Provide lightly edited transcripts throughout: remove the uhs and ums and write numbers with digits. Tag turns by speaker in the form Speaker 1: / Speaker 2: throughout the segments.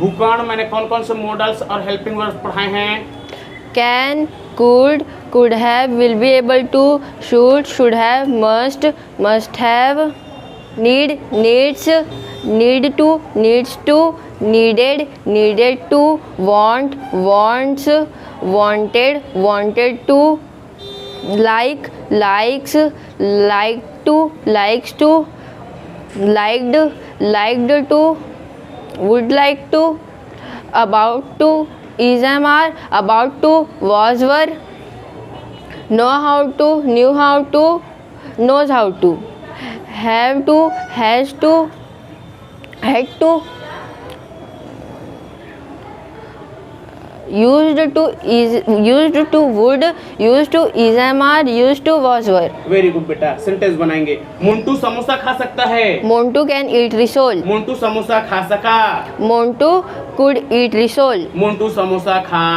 Speaker 1: भूकर्ण मैंने कौन कौन से मॉडल्स और हेल्पिंग वर्ब्स पढ़ाए हैं?
Speaker 2: Can, could have, will be able to, should have, must have, need, needs, need to, needs to, needed to, want, wants, wanted to, like, likes, liked to, likes to, liked to, would like to, about to, is, am, are, about to, was, were, know how to, knew how to, knows how to, have to, has to, had to, used to, is, used to, would, used to, is, am, are, used to, was, were.
Speaker 1: Very good बेटा, sentence बनाएंगे। मोंटू समोसा खा सकता है।
Speaker 2: Montu can eat risol.
Speaker 1: Montu samosa खा सका।
Speaker 2: Montu could eat risol.
Speaker 1: Montu samosa खा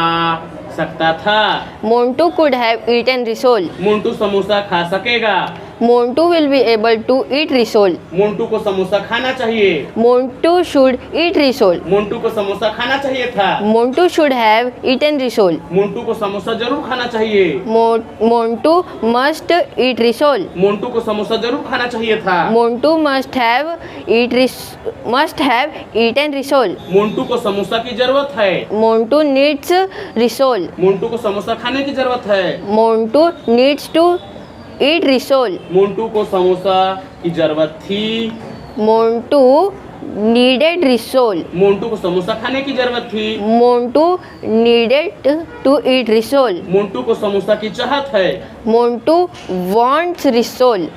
Speaker 1: सकता था।
Speaker 2: Montu could have eaten risol.
Speaker 1: Montu samosa खा सकेगा।
Speaker 2: Montu will be able to eat risol.
Speaker 1: Montu को समोसा खाना चाहिए।
Speaker 2: Montu should eat risol.
Speaker 1: Montu को समोसा खाना चाहिए था।
Speaker 2: Montu should have eaten risol.
Speaker 1: Montu को समोसा जरूर खाना चाहिए।
Speaker 2: Montu must eat risol.
Speaker 1: Montu को समोसा जरूर खाना चाहिए था।
Speaker 2: Montu must have eaten risol.
Speaker 1: Montu को समोसा की जरूरत है।
Speaker 2: Montu needs risol.
Speaker 1: मोंटू को समोसा खाने की जरूरत है।
Speaker 2: Montu needs to eat risol.
Speaker 1: Montu को समोसा की जरूरत थी।
Speaker 2: Montu needed risol.
Speaker 1: मोंटू को समोसा खाने की जरूरत थी।
Speaker 2: Montu needed to eat risol.
Speaker 1: Montu को समोसा की चाहत है।
Speaker 2: Montu wants risol.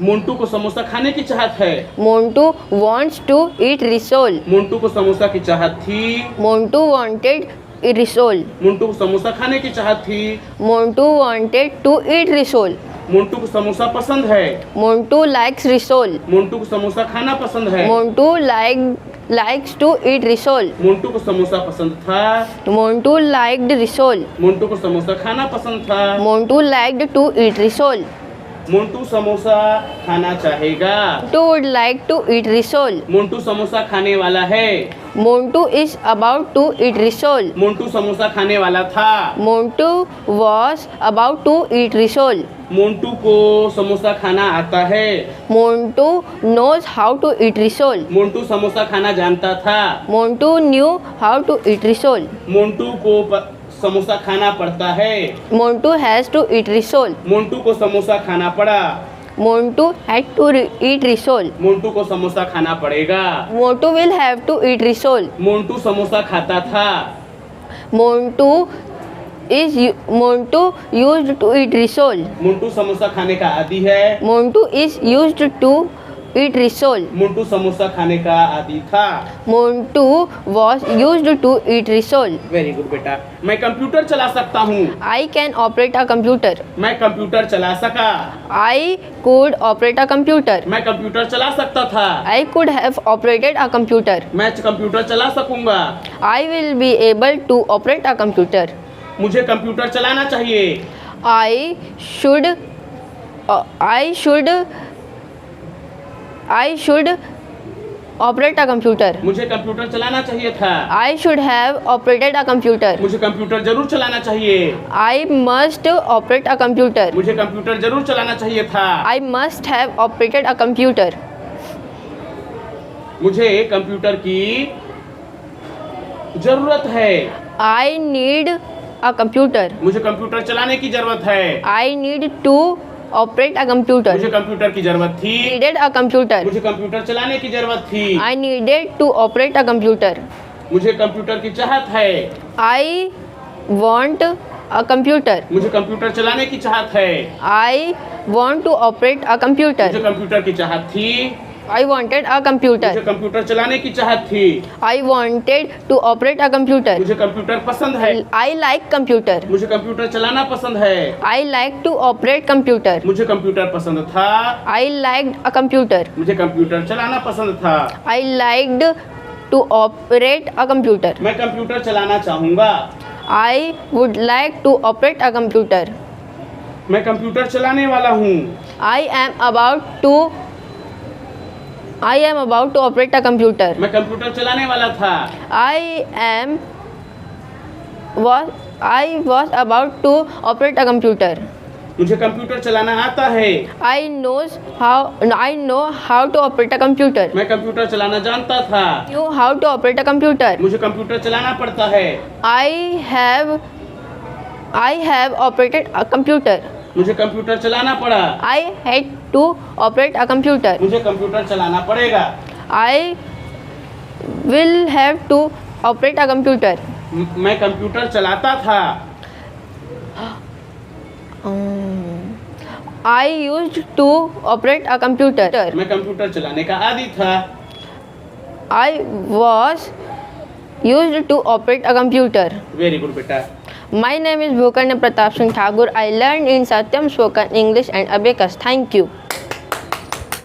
Speaker 1: मोंटू को समोसा खाने की चाहत है।
Speaker 2: Montu wants to eat risol.
Speaker 1: Montu को समोसा की चाहत थी।
Speaker 2: Montu wanted risol.
Speaker 1: मोंटू को समोसा खाने की चाहत थी।
Speaker 2: Montu wanted to eat risol.
Speaker 1: Montu को समोसा पसंद है।
Speaker 2: Montu likes risol.
Speaker 1: मोंटू को समोसा खाना पसंद है।
Speaker 2: Montu likes to eat risol.
Speaker 1: Montu को समोसा पसंद था।
Speaker 2: Montu liked risol.
Speaker 1: मोंटू को समोसा खाना पसंद था।
Speaker 2: Montu liked to eat risol.
Speaker 1: Montu samosa खाना चाहेगा।
Speaker 2: Montu would like to eat risol.
Speaker 1: Montu samosa खाने वाला है।
Speaker 2: Montu is about to eat risol.
Speaker 1: Montu samosa खाने वाला था।
Speaker 2: Montu was about to eat risol.
Speaker 1: Montu को समोसा खाना आता है।
Speaker 2: Montu knows how to eat risol.
Speaker 1: Montu samosa खाना जानता था।
Speaker 2: Montu knew how to eat risol.
Speaker 1: Montu को समोसा खाना पड़ता है।
Speaker 2: Montu has to eat risol.
Speaker 1: Montu को समोसा खाना पड़ा।
Speaker 2: Montu had to eat risol.
Speaker 1: Montu को समोसा खाना पड़ेगा।
Speaker 2: Montu will have to eat risol.
Speaker 1: Montu samosa खाता था।
Speaker 2: Montu used to eat risol.
Speaker 1: Montu samosa खाने का आदी है।
Speaker 2: Montu is used to eat risol.
Speaker 1: Montu samosa खाने का आदी था।
Speaker 2: Montu was used to eat risol.
Speaker 1: Very good बेटा। मैं कंप्यूटर चला सकता हूँ।
Speaker 2: I can operate a computer.
Speaker 1: मैं कंप्यूटर चला सका।
Speaker 2: I could operate a computer.
Speaker 1: मैं कंप्यूटर चला सकता था।
Speaker 2: I could have operated a computer.
Speaker 1: मैं कंप्यूटर चला सकूंगा।
Speaker 2: I will be able to operate a computer.
Speaker 1: मुझे कंप्यूटर चलाना चाहिए।
Speaker 2: I should operate a computer.
Speaker 1: मुझे कंप्यूटर चलाना चाहिए था।
Speaker 2: I should have operated a computer.
Speaker 1: मुझे कंप्यूटर जरूर चलाना चाहिए।
Speaker 2: I must operate a computer.
Speaker 1: मुझे कंप्यूटर जरूर चलाना चाहिए था।
Speaker 2: I must have operated a computer.
Speaker 1: मुझे कंप्यूटर की जरूरत है।
Speaker 2: I need a computer.
Speaker 1: मुझे कंप्यूटर चलाने की जरूरत है।
Speaker 2: I need to operate a computer.
Speaker 1: मुझे कंप्यूटर की जरूरत थी।
Speaker 2: Needed a computer.
Speaker 1: मुझे कंप्यूटर चलाने की जरूरत थी।
Speaker 2: I needed to operate a computer.
Speaker 1: मुझे कंप्यूटर की चाहत है।
Speaker 2: I want a computer.
Speaker 1: मुझे कंप्यूटर चलाने की चाहत है।
Speaker 2: I want to operate a computer.
Speaker 1: मुझे कंप्यूटर की चाहत थी।
Speaker 2: I wanted a
Speaker 1: मुझे
Speaker 2: computer.
Speaker 1: कंप्यूटर चलाने की चाहत थी।
Speaker 2: I wanted to operate a computer.
Speaker 1: मुझे कंप्यूटर पसंद है।
Speaker 2: I like computer.
Speaker 1: मुझे कंप्यूटर चलाना पसंद है।
Speaker 2: I like to operate computer.
Speaker 1: मुझे कंप्यूटर पसंद था।
Speaker 2: I liked a computer.
Speaker 1: मुझे कंप्यूटर चलाना पसंद था।
Speaker 2: I liked to operate a computer.
Speaker 1: मैं कंप्यूटर चलाना चाहूँगा।
Speaker 2: I would like to operate a computer.
Speaker 1: मैं कंप्यूटर चलाने वाला हूँ।
Speaker 2: I am about to I am about to operate a computer.
Speaker 1: मैं कंप्यूटर चलाने वाला था।
Speaker 2: I was about to operate a computer.
Speaker 1: मुझे कंप्यूटर चलाना आता है।
Speaker 2: I know how to operate a computer.
Speaker 1: मैं कंप्यूटर चलाना जानता था।
Speaker 2: Knew how to operate a computer.
Speaker 1: मुझे कंप्यूटर चलाना पड़ता है।
Speaker 2: I have operated a computer.
Speaker 1: मुझे कंप्यूटर चलाना पड़ा।
Speaker 2: I had to operate a computer.
Speaker 1: मुझे कंप्यूटर चलाना पड़ेगा।
Speaker 2: I will have to operate a computer.
Speaker 1: मैं कंप्यूटर चलाता था।
Speaker 2: I used to operate a computer.
Speaker 1: मैं कंप्यूटर चलाने का आदी था।
Speaker 2: I was used to operate a computer.
Speaker 1: Very good बेटा।
Speaker 2: My name is Bhukarna Pratap Singh Thakur. I learned in Satyam Spoken English and Abacus. Thank you.